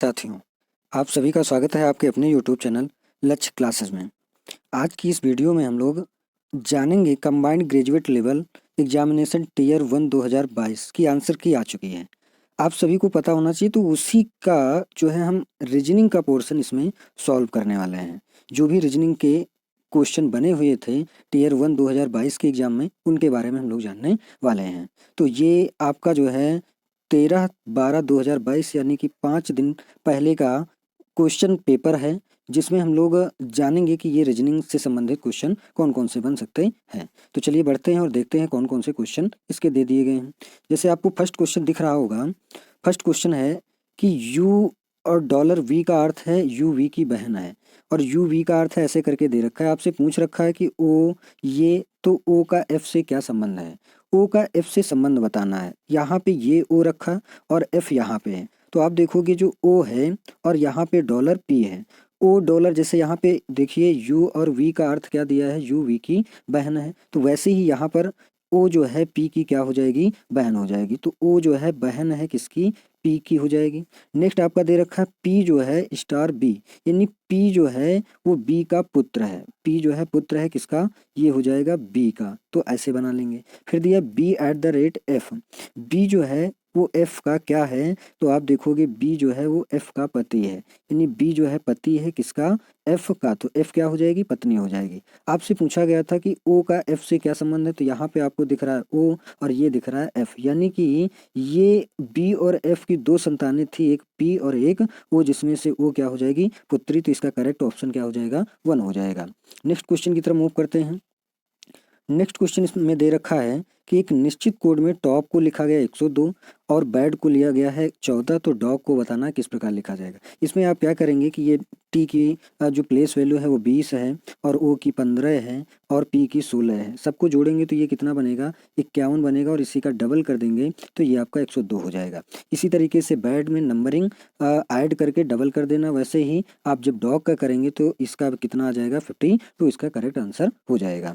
साथियों, आप सभी का स्वागत है आपके अपने यूट्यूब चैनल लक्ष्य क्लासेस में। आज की इस वीडियो में हम लोग जानेंगे combined graduate level examination tier 1 2022 की आंसर की आ चुकी है। आप सभी को पता होना चाहिए, तो उसी का जो है हम रीजनिंग का पोर्शन इसमें सॉल्व करने वाले हैं। जो भी रीजनिंग के क्वेश्चन बने हुए थे टियर 1 2022 के एग्जाम में, उनके बारे में हम लोग जानने वाले हैं। तो ये आपका जो है 13/12/2022 यानी कि 5 दिन पहले का क्वेश्चन पेपर है, जिसमें हम लोग जानेंगे कि ये रीजनिंग से संबंधित क्वेश्चन कौन कौन से बन सकते हैं। तो चलिए बढ़ते हैं और देखते हैं कौन कौन से क्वेश्चन इसके दे दिए गए हैं। जैसे आपको फर्स्ट क्वेश्चन दिख रहा होगा, फर्स्ट क्वेश्चन है कि यू और डॉलर वी का अर्थ है यू वी की बहन है, और यू वी का अर्थ है ऐसे करके दे रखा है। आपसे पूछ रखा है कि ओ ये, तो ओ का एफ से क्या संबंध है। ओ का एफ से संबंध बताना है। यहाँ पे ये ओ रखा और एफ यहाँ पे है, तो आप देखोगे जो ओ है और यहाँ पे डॉलर पी है। ओ डॉलर, जैसे यहाँ पे देखिए यू और वी का अर्थ क्या दिया है, यू वी की बहन है, तो वैसे ही यहाँ पर ओ जो है पी की क्या हो जाएगी, बहन हो जाएगी। तो ओ जो है बहन है किसकी, पी की हो जाएगी। नेक्स्ट आपका दे रखा है पी जो है स्टार बी, यानी पी जो है वो बी का पुत्र है। पी जो है पुत्र है किसका, ये हो जाएगा बी का, तो ऐसे बना लेंगे। फिर दिया B at the rate F, B जो है वो एफ का क्या है, तो आप देखोगे बी जो है वो एफ का पति है, यानी बी जो है पति है किसका, एफ का, तो एफ क्या हो जाएगी, पत्नी हो जाएगी। आपसे पूछा गया था कि ओ का एफ से क्या संबंध है, तो यहाँ पे आपको दिख रहा है ओ और ये दिख रहा है एफ, यानी कि ये बी और एफ की दो संतानें थी, एक पी और एक ओ, जिसमें से ओ क्या हो जाएगी, पुत्री, तो इसका करेक्ट ऑप्शन क्या हो जाएगा, 1 हो जाएगा। नेक्स्ट क्वेश्चन की तरफ मूव करते हैं। नेक्स्ट क्वेश्चन इसमें दे रखा है कि एक निश्चित कोड में टॉप को लिखा गया 102 और बैड को लिया गया है 14, तो डॉग को बताना किस प्रकार लिखा जाएगा। इसमें आप क्या करेंगे कि ये टी की जो प्लेस वैल्यू है वो 20 है और ओ की 15 है और पी की 16 है, सबको जोड़ेंगे तो ये कितना बनेगा, 51 बनेगा, और इसी का डबल कर देंगे तो ये आपका 102 हो जाएगा। इसी तरीके से बैड में नंबरिंग ऐड करके डबल कर देना, वैसे ही आप जब डॉग का करेंगे तो इसका कितना आ जाएगा, 50, तो इसका करेक्ट आंसर हो जाएगा।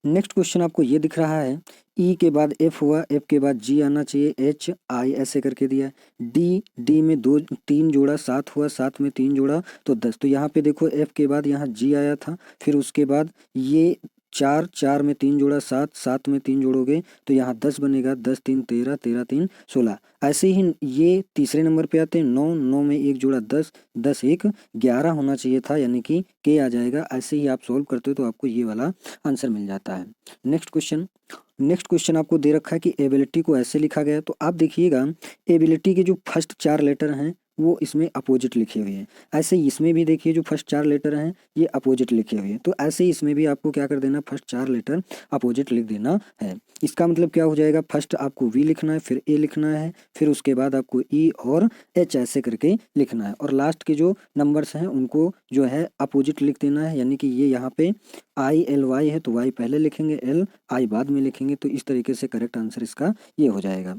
नेक्स्ट क्वेश्चन आपको ये दिख रहा है, ई के बाद एफ हुआ, एफ के बाद जी आना चाहिए, एच आई ऐसे करके दिया है। डी, डी में 2 3 जोड़ा 7 हुआ, 7 में 3 जोड़ा तो 10, तो यहाँ पे देखो एफ के बाद यहाँ जी आया था, फिर उसके बाद ये 4, 4 में 3 जोड़ा 7, 7 में 3 जोड़ोगे तो यहाँ 10 बनेगा, 10 3 13, 13 3 16। ऐसे ही ये तीसरे नंबर पे आते हैं 9, 9 में 1 जोड़ा 10, 10 1 11 होना चाहिए था, यानी कि के आ जाएगा। ऐसे ही आप सोल्व करते हो तो आपको ये वाला आंसर मिल जाता है। नेक्स्ट क्वेश्चन आपको दे रखा है कि एबिलिटी को ऐसे लिखा गया है, तो आप देखिएगा एबिलिटी के जो फर्स्ट 4 लेटर हैं वो इसमें अपोजिट लिखे हुए हैं। ऐसे ही इसमें भी देखिए जो फर्स्ट 4 लेटर हैं ये अपोजिट लिखे हुए हैं, तो ऐसे ही इसमें भी आपको क्या कर देना, फर्स्ट 4 लेटर अपोजिट लिख देना है। इसका मतलब क्या हो जाएगा, फर्स्ट आपको वी लिखना है, फिर ए लिखना है, फिर उसके बाद आपको ई और एच ऐसे करके लिखना है, और लास्ट के जो नंबर्स हैं उनको जो है अपोजिट लिख देना है। यानी कि ये यहाँ पे आई एल वाई है तो वाई पहले लिखेंगे, एल आई बाद में लिखेंगे, तो इस तरीके से करेक्ट आंसर इसका ये हो जाएगा।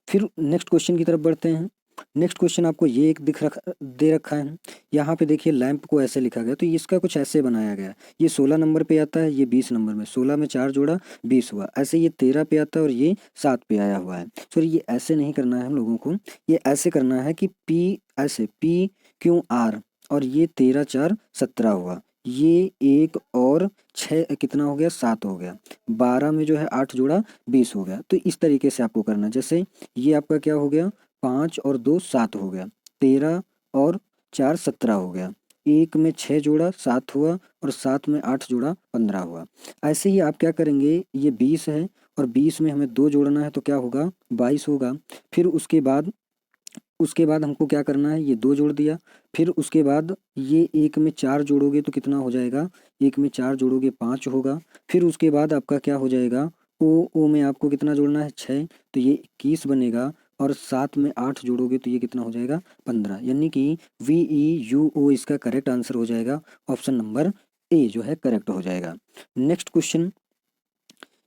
फिर नेक्स्ट क्वेश्चन की तरफ बढ़ते हैं। नेक्स्ट क्वेश्चन आपको ये एक दे रखा है, यहाँ पे देखिए लैंप को ऐसे लिखा गया, तो इसका कुछ ऐसे बनाया गया। ये 16 नंबर पे आता है, ये 20 नंबर में, 16 में 4 जोड़ा 20 हुआ। ऐसे ये 13 पे आता है और ये 7 पे आया हुआ है। सॉरी, ये ऐसे नहीं करना है हम लोगों को, ये ऐसे करना है कि पी ऐसे पी क्यू आर, और ये 13 4 17 हुआ, ये 1 और 6 कितना हो गया, 7 हो गया, 12 में जो है 8 जोड़ा 20 हो गया। तो इस तरीके से आपको करना, जैसे ये आपका क्या हो गया, 5 और 2 7 हो गया, 13 और 4 17 हो गया, 1 में 6 जोड़ा 7 हुआ, और 7 में 8 जोड़ा 15 हुआ। ऐसे ही आप क्या करेंगे, ये 20 है और 20 में हमें 2 जोड़ना है तो क्या होगा, 22 होगा। फिर उसके बाद हमको क्या करना है, ये 2 जोड़ दिया, फिर उसके बाद ये 1 में 4 जोड़ोगे तो कितना हो जाएगा, 1 में 4 जोड़ोगे 5 होगा। फिर उसके बाद आपका क्या हो जाएगा, ओ में आपको कितना जोड़ना है, 6, तो ये 21 बनेगा, और 7 में 8 जोड़ोगे तो ये कितना हो जाएगा, 15, यानी कि वी ई यू ओ इसका करेक्ट आंसर हो जाएगा। ऑप्शन नंबर ए जो है करेक्ट हो जाएगा। नेक्स्ट क्वेश्चन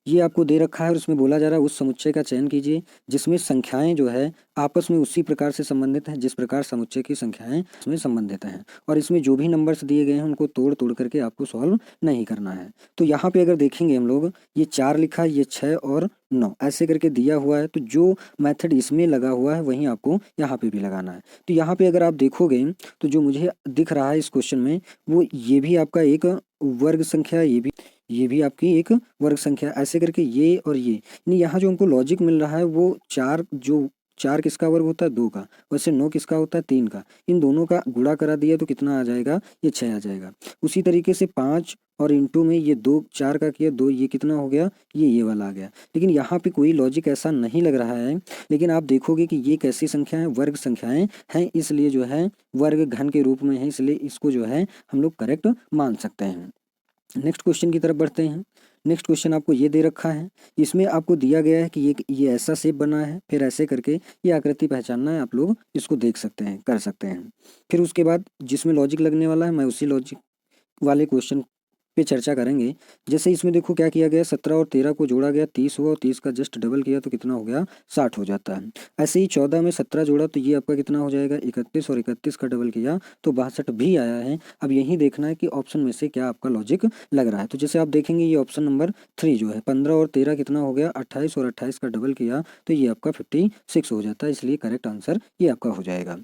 ये आपको दे रखा है और इसमें बोला जा रहा है उस समुच्चय का चयन कीजिए जिसमें संख्याएं जो है आपस में उसी प्रकार से संबंधित हैं जिस प्रकार समुच्चय की संख्याएं इसमें संबंधित हैं, और इसमें जो भी नंबर्स दिए गए हैं उनको तोड़ तोड़ करके आपको सॉल्व नहीं करना है। तो यहाँ पे अगर देखेंगे हम लोग, ये 4 लिखा है, ये 6 और 9 ऐसे करके दिया हुआ है, तो जो मेथड इसमें लगा हुआ है वहीं आपको यहाँ पे भी लगाना है। तो यहाँ पे अगर आप देखोगे तो जो मुझे दिख रहा है इस क्वेश्चन में, वो ये भी आपका एक वर्ग संख्या, ये भी आपकी एक वर्ग संख्या, ऐसे करके ये और ये, यानी यहाँ जो हमको लॉजिक मिल रहा है वो 4 किसका वर्ग होता है, 2 का, वैसे 9 किसका होता है, 3 का, इन दोनों का गुणा करा दिया तो कितना आ जाएगा, ये 6 आ जाएगा। उसी तरीके से 5 और इंटू में ये 2, 4 का किया 2, ये कितना हो गया, ये वाला आ गया। लेकिन यहाँ पे कोई लॉजिक ऐसा नहीं लग रहा है, लेकिन आप देखोगे कि ये कैसी संख्या है, वर्ग संख्याएं हैं, इसलिए जो है वर्ग घन के रूप में है, इसलिए इसको जो है हम लोग करेक्ट मान सकते हैं। नेक्स्ट क्वेश्चन की तरफ बढ़ते हैं। नेक्स्ट क्वेश्चन आपको ये दे रखा है, इसमें आपको दिया गया है कि ये ऐसा शेप बना है, फिर ऐसे करके ये आकृति पहचानना है, आप लोग इसको देख सकते हैं, कर सकते हैं। फिर उसके बाद जिसमें लॉजिक लगने वाला है मैं उसी लॉजिक वाले क्वेश्चन पे चर्चा करेंगे। जैसे इसमें देखो क्या किया गया, 17 और 13 को जोड़ा गया 30 हुआ, और 30 का जस्ट डबल किया तो कितना हो गया, 60 हो जाता है। ऐसे ही 14 में 17 जोड़ा तो ये आपका कितना हो जाएगा, 31, और 31 का डबल किया तो 62 भी आया है। अब यही देखना है कि ऑप्शन में से क्या आपका लॉजिक लग रहा है। तो जैसे आप देखेंगे ये ऑप्शन नंबर 3 जो है, 15 और 13 कितना हो गया, 28, और 28 का डबल किया तो ये आपका 56 हो जाता है, इसलिए करेक्ट आंसर ये आपका हो जाएगा।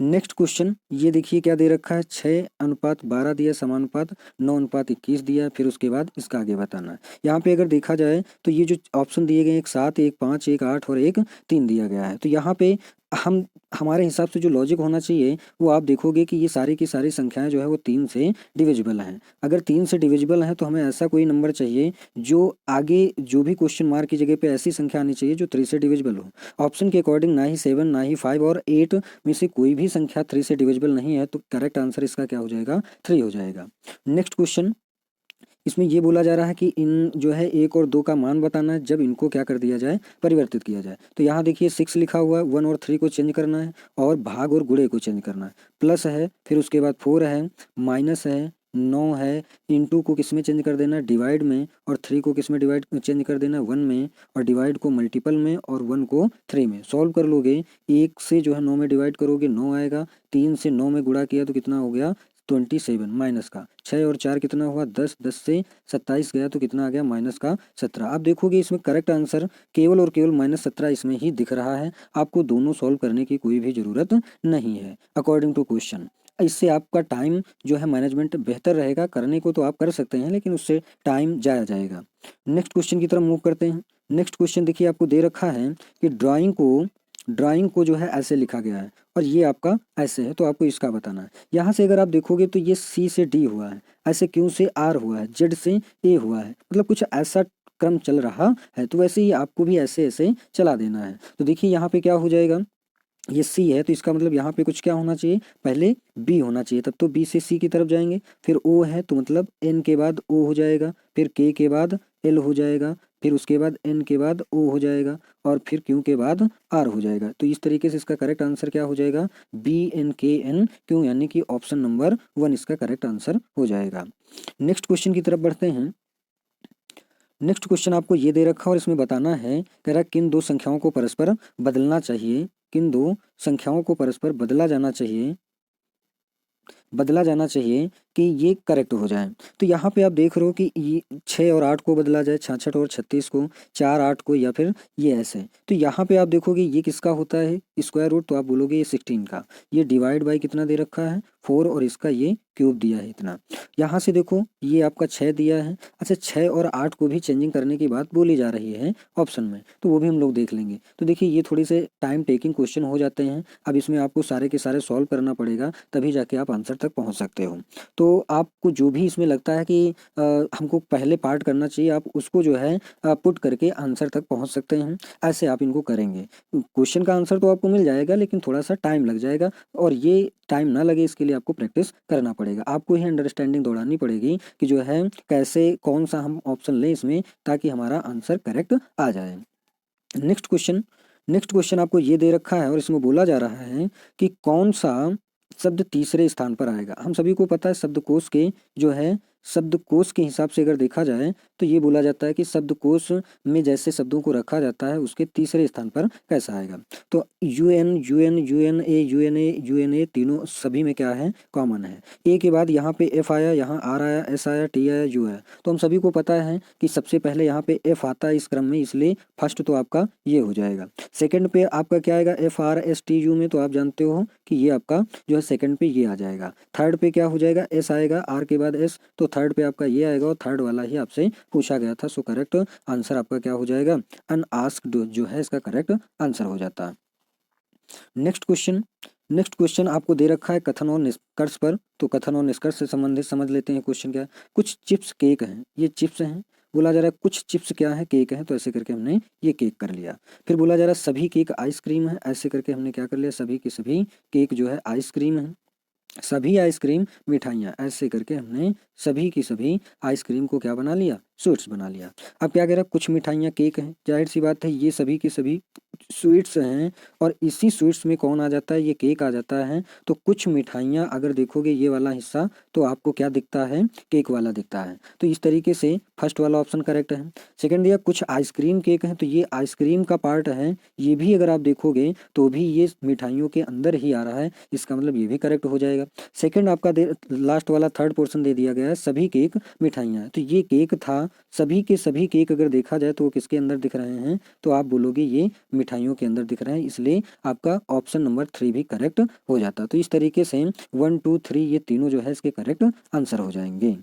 नेक्स्ट क्वेश्चन ये देखिए क्या दे रखा है, 6:12 दिया समानुपात, 9:21 दिया, फिर उसके बाद इसका आगे बताना है। यहाँ पे अगर देखा जाए तो ये जो ऑप्शन दिए गए, एक 7, एक 5, एक 8 और एक 3 दिया गया है। तो यहाँ पे हमारे हिसाब से जो लॉजिक होना चाहिए वो आप देखोगे कि ये सारी की सारी संख्याएं जो है वो 3 से डिविजिबल हैं। अगर 3 से डिविजिबल हैं तो हमें ऐसा कोई नंबर चाहिए जो आगे जो भी क्वेश्चन मार्क की जगह पे ऐसी संख्या आनी चाहिए जो 3 से डिविजिबल हो। ऑप्शन के अकॉर्डिंग ना ही 7, ना ही 5 और 8 में से कोई भी संख्या 3 से डिविजिबल नहीं है, तो करेक्ट आंसर इसका क्या हो जाएगा, 3 हो जाएगा। नेक्स्ट क्वेश्चन, इसमें ये बोला जा रहा है कि इन जो है 1 और 2 का मान बताना है जब इनको क्या कर दिया जाए, परिवर्तित किया जाए। तो यहाँ देखिए 6 लिखा हुआ है, 1 और 3 को चेंज करना है, और भाग और गुणे को चेंज करना है। प्लस है, फिर उसके बाद 4 है, माइनस है, 9 है, इंटू को किस में चेंज कर देना है, डिवाइड में, और 3 को किस में डिवाइड चेंज कर देना है, 1 में, और डिवाइड को मल्टीपल में, और 1 को 3 में। सॉल्व कर लोगे, 1 से जो है 9 में डिवाइड करोगे 9 आएगा, 3 से 9 में गुणा किया तो कितना हो गया, 27, माइनस का 6 और 4 कितना हुआ, 10, 10 से 27 गया तो कितना आ गया, माइनस का 17। आप देखोगे इसमें करेक्ट आंसर केवल और केवल -17 इसमें ही दिख रहा है। आपको दोनों सॉल्व करने की कोई भी जरूरत नहीं है अकॉर्डिंग टू क्वेश्चन। इससे आपका टाइम जो है मैनेजमेंट बेहतर रहेगा, करने को तो आप कर सकते हैं लेकिन उससे टाइम जाया जाएगा। नेक्स्ट क्वेश्चन की तरफ मूव करते हैं। नेक्स्ट क्वेश्चन देखिए आपको दे रखा है कि ड्राइंग को जो है ऐसे लिखा गया है और ये आपका ऐसे है, तो आपको इसका बताना है। यहाँ से अगर आप देखोगे तो ये सी से डी हुआ है, ऐसे क्यू से आर हुआ है, जेड से ए हुआ है, मतलब कुछ ऐसा क्रम चल रहा है। तो वैसे ही आपको भी ऐसे ऐसे चला देना है। तो देखिए यहाँ पे क्या हो जाएगा, ये सी है तो इसका मतलब यहाँ पे कुछ क्या होना चाहिए, पहले बी होना चाहिए, तब तो बी से सी की तरफ जाएंगे। फिर ओ है तो मतलब एन के बाद ओ हो जाएगा, फिर के बाद एल हो जाएगा, फिर उसके बाद एन के बाद ओ हो जाएगा, और फिर क्यू के बाद आर हो जाएगा। तो इस तरीके से इसका करेक्ट आंसर क्या हो जाएगा, BNKN क्यू, यानी कि ऑप्शन नंबर 1 इसका करेक्ट आंसर हो जाएगा। नेक्स्ट क्वेश्चन की तरफ बढ़ते हैं। नेक्स्ट क्वेश्चन आपको ये दे रखा है और इसमें बताना है, कह रहा है किन दो संख्याओं को परस्पर बदलना चाहिए, किन दो संख्याओं को परस्पर बदला जाना चाहिए कि ये करेक्ट हो जाए। तो यहाँ पे आप देख रहे हो कि ये 6 और 8 को बदला जाए, 66 और 36 को, 4, 8 को, या फिर ये ऐसे। तो यहाँ पे आप देखोगे ये किसका होता है स्क्वायर रूट, तो आप बोलोगे ये 16 का। ये डिवाइड बाई कितना दे रखा है 4, और इसका ये क्यूब दिया है इतना। यहाँ से देखो ये आपका 6 दिया है। अच्छा 6 और 8 को भी चेंजिंग करने की बात बोली जा रही है ऑप्शन में, तो वो भी हम लोग देख लेंगे। तो देखिए ये थोड़ी से टाइम टेकिंग क्वेश्चन हो जाते हैं। अब इसमें आपको सारे के सारे सॉल्व करना पड़ेगा, तभी जाके आप आंसर तक पहुँच सकते हो। तो आपको जो भी इसमें लगता है कि हमको पहले पार्ट करना चाहिए, आप उसको जो है पुट करके आंसर तक पहुंच सकते हैं। ऐसे आप इनको करेंगे, क्वेश्चन का आंसर तो आपको मिल जाएगा लेकिन थोड़ा सा टाइम लग जाएगा, और ये टाइम ना लगे इसके लिए आपको प्रैक्टिस करना पड़ेगा। आपको ही अंडरस्टैंडिंग दौड़ानी पड़ेगी कि जो है कैसे कौन सा हम ऑप्शन लें इसमें, ताकि हमारा आंसर करेक्ट आ जाए। नेक्स्ट क्वेश्चन आपको ये दे रखा है और इसमें बोला जा रहा है कि कौन सा शब्द तीसरे स्थान पर आएगा। हम सभी को पता है शब्दकोश के जो है शब्दकोश के हिसाब से अगर देखा जाए तो ये बोला जाता है कि शब्दकोश में जैसे शब्दों को रखा जाता है उसके तीसरे स्थान पर कैसा आएगा। तो UN UN UNA UNA UNA तीनों सभी में क्या है, कॉमन है। ए के बाद यहाँ पे एफ आया, यहाँ आर आया, एस आया, टी आया, यू आया। तो हम सभी को पता है कि सबसे पहले यहाँ पे एफ आता है इस क्रम में, इसलिए फर्स्ट तो आपका ये हो जाएगा। सेकंड पे आपका क्या आएगा, F R S T U में, तो आप जानते हो कि ये आपका जो है सेकंड पे ये आ जाएगा। थर्ड पे क्या हो जाएगा, एस आएगा, आर के बाद एस, तो थर्ड पे आपका ये आएगा और थर्ड वाला ही आपसे पूछा गया था। सो करेक्ट आंसर आपका क्या हो जाएगा, अनआस्क्ड जो है इसका करेक्ट आंसर हो जाता है। नेक्स्ट क्वेश्चन आपको दे रखा है कथन और निष्कर्ष पर। तो कथन और निष्कर्ष से संबंधित समझ लेते हैं क्वेश्चन क्या है। कुछ चिप्स केक हैं, ये चिप्स हैं। बोला जा रहा है कुछ चिप्स क्या है, केक है, तो ऐसे करके हमने ये केक कर लिया। फिर बोला जा रहा है सभी केक आइसक्रीम है, ऐसे करके हमने क्या कर लिया, सभी के सभी केक जो है आइसक्रीम है। सभी आइसक्रीम मिठाइयाँ, ऐसे करके हमने सभी की सभी आइसक्रीम को क्या बना लिया, स्वीट्स बना लिया। अब क्या कह रहा है, कुछ मिठाइयाँ केक हैं, जाहिर सी बात है ये सभी की सभी स्वीट्स हैं और इसी स्वीट्स में कौन आ जाता है, ये केक आ जाता है। तो कुछ मिठाइयाँ अगर देखोगे ये वाला हिस्सा तो आपको क्या दिखता है, केक वाला दिखता है। तो इस तरीके से फर्स्ट वाला ऑप्शन करेक्ट है। सेकंड दिया कुछ आइसक्रीम केक हैं, तो ये आइसक्रीम का पार्ट है, ये भी अगर आप देखोगे तो भी ये मिठाइयों के अंदर ही आ रहा है, इसका मतलब ये भी करेक्ट हो जाएगा। सेकंड आपका लास्ट वाला थर्ड पोर्शन दे दिया गया है सभी केक मिठाइयाँ, तो ये केक था, सभी के सभी केक अगर देखा जाए तो वो किसके अंदर दिख रहे हैं, तो आप बोलोगे ये मिठाइयों के अंदर दिख रहे हैं, इसलिए आपका ऑप्शन नंबर 3 भी करेक्ट हो जाता। तो इस तरीके से 1 2 3 ये तीनों जो है इसके करेक्ट आंसर हो जाएंगे।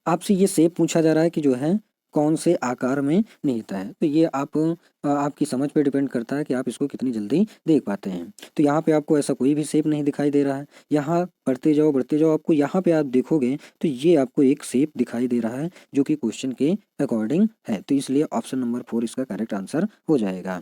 आपसे ये शेप पूछा जा रहा है कि जो है कौन से आकार में निहित है, तो ये आपकी समझ पे डिपेंड करता है कि आप इसको कितनी जल्दी देख पाते हैं। तो यहाँ पे आपको ऐसा कोई भी शेप नहीं दिखाई दे रहा है, यहाँ बढ़ते जाओ आपको यहाँ पे आप देखोगे तो ये आपको एक शेप दिखाई दे रहा है जो कि क्वेश्चन के अकॉर्डिंग है, तो इसलिए ऑप्शन नंबर 4 इसका करेक्ट आंसर हो जाएगा।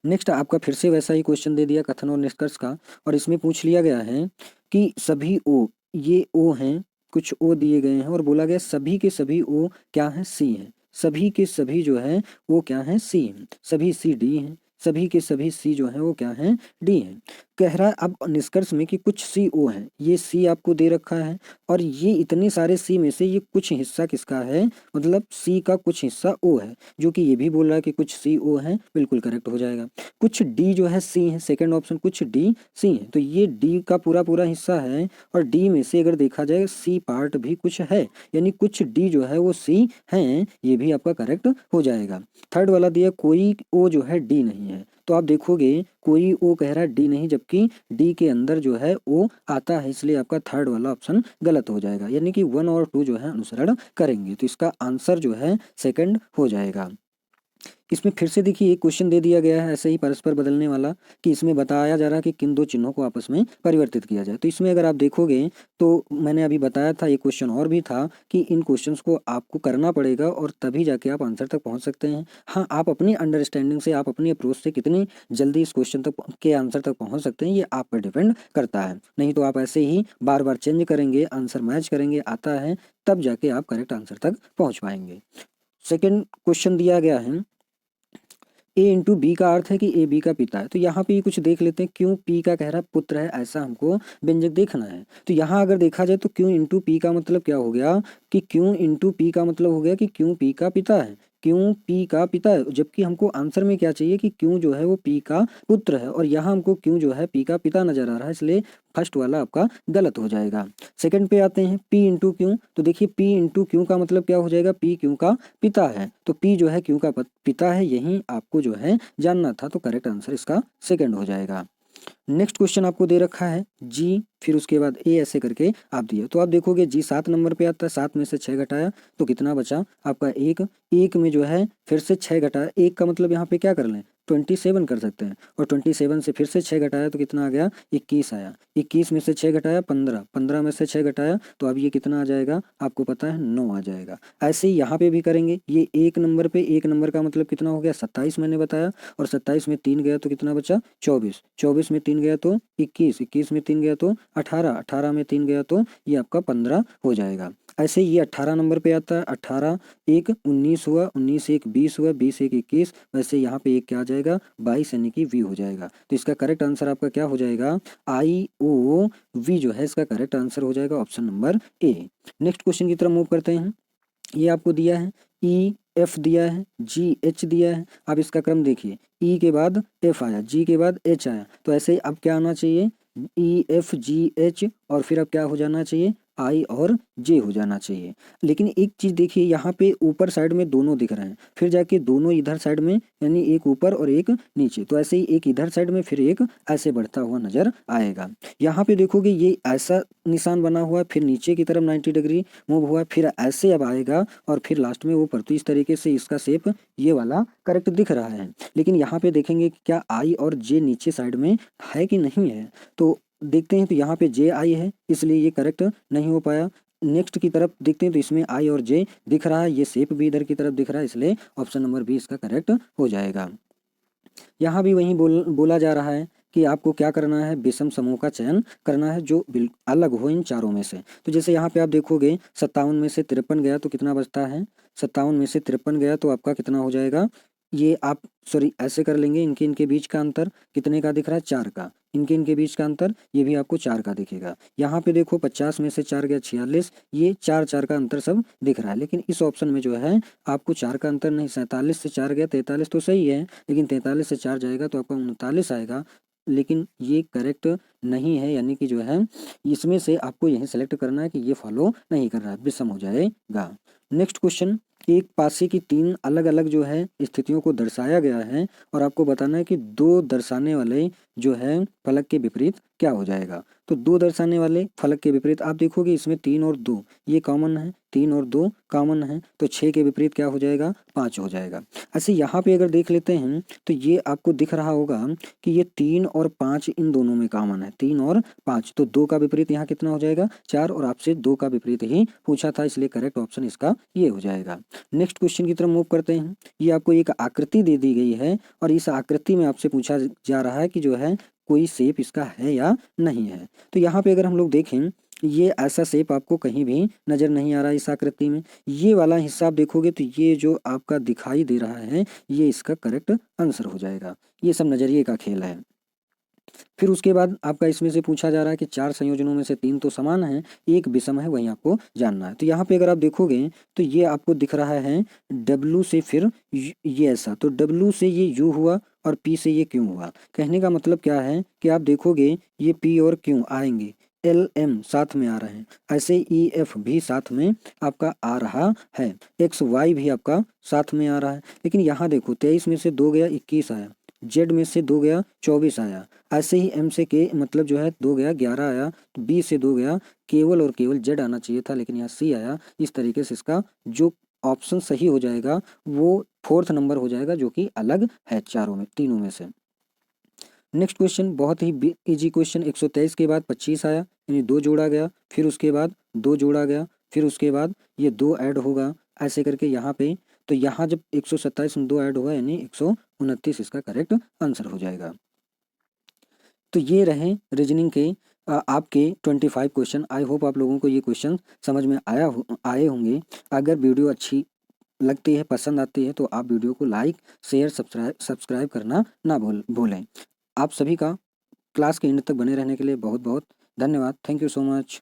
नेक्स्ट आपका फिर से वैसा ही क्वेश्चन दे दिया कथन और निष्कर्ष का, और इसमें पूछ लिया गया है कि सभी ओ, ये ओ हैं, कुछ ओ दिए गए हैं और बोला गया सभी के सभी ओ क्या हैं, सी हैं। सभी के सभी जो है वो क्या हैं, सी हैं। सभी सी डी हैं, सभी के सभी सी जो है वो क्या हैं, डी हैं। कह रहा है अब निष्कर्ष में कि कुछ सी ओ हैं, ये सी आपको दे रखा है और ये इतने सारे सी में से ये कुछ हिस्सा किसका है, मतलब सी का कुछ हिस्सा ओ है, जो कि ये भी बोल रहा है कि कुछ सी ओ है, बिल्कुल करेक्ट हो जाएगा। कुछ डी जो है सी है, सेकंड ऑप्शन कुछ डी सी है, तो ये डी का पूरा पूरा हिस्सा है और डी में से अगर देखा जाए सी पार्ट भी कुछ है, यानी कुछ डी जो है वो सी हैं, ये भी आपका करेक्ट हो जाएगा। थर्ड वाला दिया कोई ओ जो है डी नहीं है, तो आप देखोगे कोई ओ कह रहा है डी नहीं, जबकि डी के अंदर जो है ओ आता है, इसलिए आपका थर्ड वाला ऑप्शन गलत हो जाएगा, यानी कि 1 और 2 जो है अनुसरण करेंगे, तो इसका आंसर जो है सेकंड हो जाएगा। इसमें फिर से देखिए एक क्वेश्चन दे दिया गया है ऐसे ही परस्पर बदलने वाला, कि इसमें बताया जा रहा है कि किन दो चिन्हों को आपस में परिवर्तित किया जाए। तो इसमें अगर आप देखोगे तो मैंने अभी बताया था, एक क्वेश्चन और भी था कि इन क्वेश्चंस को आपको करना पड़ेगा और तभी जाके आप आंसर तक पहुंच सकते हैं। हाँ, आप अपनी अंडरस्टैंडिंग से, आप अपनी अप्रोच से कितनी जल्दी इस क्वेश्चन तक के आंसर तक पहुँच सकते हैं ये आप पर डिपेंड करता है। नहीं तो आप ऐसे ही बार बार चेंज करेंगे, आंसर मैच करेंगे, आता है तब जाके आप करेक्ट आंसर तक पहुँच पाएंगे। सेकेंड क्वेश्चन दिया गया है ए इंटू बी का अर्थ है कि ए बी का पिता है, तो यहाँ पे कुछ देख लेते हैं, क्यों पी का कह रहा है पुत्र है, ऐसा हमको व्यंजक देखना है। तो यहाँ अगर देखा जाए तो क्यों इंटू पी का मतलब क्या हो गया, कि क्यों इंटू पी का मतलब हो गया कि क्यों पी का पिता है, क्यों पी का पिता है, जबकि हमको आंसर में क्या चाहिए कि क्यों जो है वो पी का पुत्र है, और यहाँ हमको क्यों जो है पी का पिता नजर आ रहा है, इसलिए फर्स्ट वाला आपका गलत हो जाएगा। सेकंड पे आते हैं पी इंटू क्यों, तो देखिए पी इंटू क्यों का मतलब क्या हो जाएगा, पी क्यों का पिता है, तो पी जो है क्यों का पिता है, यही आपको जो है जानना था, तो करेक्ट आंसर इसका सेकंड हो जाएगा। नेक्स्ट क्वेश्चन आपको दे रखा है जी, फिर उसके बाद ए, ऐसे करके आप दिए, तो आप देखोगे जी 7 नंबर पे आता है, 7 में से 6 घटाया तो कितना बचा आपका एक में जो है फिर से 6 घटाया, एक का मतलब यहाँ पे क्या कर लें 27 कर सकते हैं, और 27 से फिर से 6 घटाया तो कितना आ गया 21 आया, 21 में से 6 घटाया 15, 15 में से 6 घटाया तो अब ये कितना आ जाएगा, आपको पता है 9 आ जाएगा। ऐसे ही यहाँ पे भी करेंगे, ये एक नंबर पे, एक नंबर का मतलब कितना हो गया 27 मैंने बताया, और 27 में 3 गया तो कितना बचा 24, 24 में 3 गया तो 21, 21 में 3 गया तो 18, 18 में 3 गया तो ये आपका 15 हो जाएगा। ऐसे ये 18 नंबर पे आता है, 18 एक 19 हुआ, 19 एक 20 हुआ, 20 एक 21, वैसे यहाँ पे एक क्या आ जाएगा 22 यानी कि वी हो जाएगा। तो इसका करेक्ट आंसर आपका क्या हो जाएगा IOV जो है इसका करेक्ट आंसर हो जाएगा option number A. Next question की तरफ मूव करते हैं। ये आपको दिया है EF दिया है, GH दिया है। अब इसका क्रम देखिए, E के बाद F आया, G के बाद H आया, तो ऐसे ही अब क्या आना चाहिए EFGH और फिर अब क्या हो जाना चाहिए I और J हो जाना चाहिए। लेकिन एक चीज देखिए यहाँ पे ऊपर साइड में दोनों दिख रहे हैं, फिर जाके दोनों इधर साइड में यानी एक ऊपर और एक नीचे, तो ऐसे ही एक इधर साइड में फिर एक ऐसे बढ़ता हुआ नजर आएगा। यहाँ पे देखोगे ये ऐसा निशान बना हुआ है, फिर नीचे की तरफ 90 डिग्री मूव हुआ, फिर ऐसे अब आएगा और फिर लास्ट में ऊपर, तो इस तरीके से इसका शेप ये वाला करेक्ट दिख रहा है। लेकिन यहाँ पे देखेंगे कि क्या I और J नीचे साइड में है कि नहीं है, तो देखते हैं तो यहाँ पे JI है, इसलिए ये करेक्ट नहीं हो पाया। नेक्स्ट की तरफ देखते हैं तो इसमें I और J दिख रहा है, ये शेप भी इधर की तरफ दिख रहा है, इसलिए ऑप्शन नंबर बी इसका करेक्ट हो जाएगा। यहाँ भी वही बोला जा रहा है कि आपको क्या करना है, विषम समूह का चयन करना है जो अलग हो इन चारों में से। तो जैसे यहाँ पे आप देखोगे 57 में से 53 गया तो कितना बचता है, 57 में से 53 गया तो आपका कितना हो जाएगा, ये आप सॉरी ऐसे कर लेंगे, इनके इनके बीच का अंतर कितने का दिख रहा है 4 का, इनके इनके बीच का अंतर ये भी आपको 4 का दिखेगा। यहाँ पे देखो 50 में से 4 गया 46, ये 4 का अंतर सब दिख रहा है। लेकिन इस ऑप्शन में जो है आपको 4 का अंतर नहीं, 47 से 4 गया 43 तो सही है, लेकिन 43 से 4 जाएगा तो आपका 39 आएगा, लेकिन ये करेक्ट नहीं है, यानी कि जो है इसमें से आपको यही सेलेक्ट करना है कि ये फॉलो नहीं कर रहा है, विषम हो जाएगा। नेक्स्ट क्वेश्चन, एक पासे की 3 अलग अलग जो है स्थितियों को दर्शाया गया है और आपको बताना है कि 2 दर्शाने वाले जो है फलक के विपरीत क्या हो जाएगा। तो 2 दर्शाने वाले फलक के विपरीत आप देखोगे इसमें 3 और 2 ये कॉमन है, 3 और 2 कॉमन है, तो 6 के विपरीत क्या हो जाएगा 5 हो जाएगा। ऐसे यहाँ पे अगर देख लेते हैं तो ये आपको दिख रहा होगा कि ये 3 और 5 इन दोनों में कॉमन है, 3 और 5, तो 2 का विपरीत यहाँ कितना हो जाएगा 4, और आपसे 2 का विपरीत ही पूछा था, इसलिए करेक्ट ऑप्शन इसका ये हो जाएगा। नेक्स्ट क्वेश्चन की तरफ मूव करते हैं। ये आपको एक आकृति दे दी गई है और इस आकृति में आपसे पूछा जा रहा है कि जो है कोई शेप इसका है या नहीं है। तो यहाँ पे अगर हम लोग देखें ये ऐसा शेप आपको कहीं भी नजर नहीं आ रहा है इस आकृति में, ये वाला हिस्सा आप देखोगे तो ये जो आपका दिखाई दे रहा है ये इसका करेक्ट आंसर हो जाएगा। ये सब नजरिए का खेल है। फिर उसके बाद आपका इसमें से पूछा जा रहा है कि 4 संयोजनों में से 3 तो समान है, एक विषम है, वहीं आपको जानना है। तो यहाँ पे अगर आप देखोगे तो ये आपको दिख रहा है W से फिर ये ऐसा, तो W से ये U हुआ और P से ये Q हुआ। कहने का मतलब क्या है कि आप देखोगे ये P और Q आएंगे, LM साथ में आ रहे हैं, ऐसे EF भी साथ में आपका आ रहा है, XY भी आपका साथ में आ रहा है। लेकिन यहाँ देखो 23 में से 2 गया 21 आया, Z में से 2 गया 24 आया, ऐसे ही M से K मतलब जो है 2 गया 11 आया, तो B से 2 गया केवल और केवल Z आना चाहिए था, लेकिन यहाँ C आया। इस तरीके से इसका जो ऑप्शन सही हो जाएगा वो 4th नंबर हो जाएगा, जो कि अलग है चारों में तीनों में से। नेक्स्ट क्वेश्चन बहुत ही इजी क्वेश्चन, 123 के बाद 25 आया यानी 2 जोड़ा गया, फिर उसके बाद 2 जोड़ा गया, फिर उसके बाद ये 2 ऐड होगा ऐसे करके यहाँ पे, तो यहाँ जब 127 में 2 ऐड होगा यानी 129 इसका करेक्ट आंसर हो जाएगा। तो ये रहे रीजनिंग के आपके 25 क्वेश्चन। आई होप आप लोगों को ये क्वेश्चन समझ में आए होंगे। अगर वीडियो अच्छी लगती है, पसंद आती है, तो आप वीडियो को लाइक शेयर सब्सक्राइब करना ना भूलें। आप सभी का क्लास के एंड तक बने रहने के लिए बहुत बहुत धन्यवाद। Thank you so much.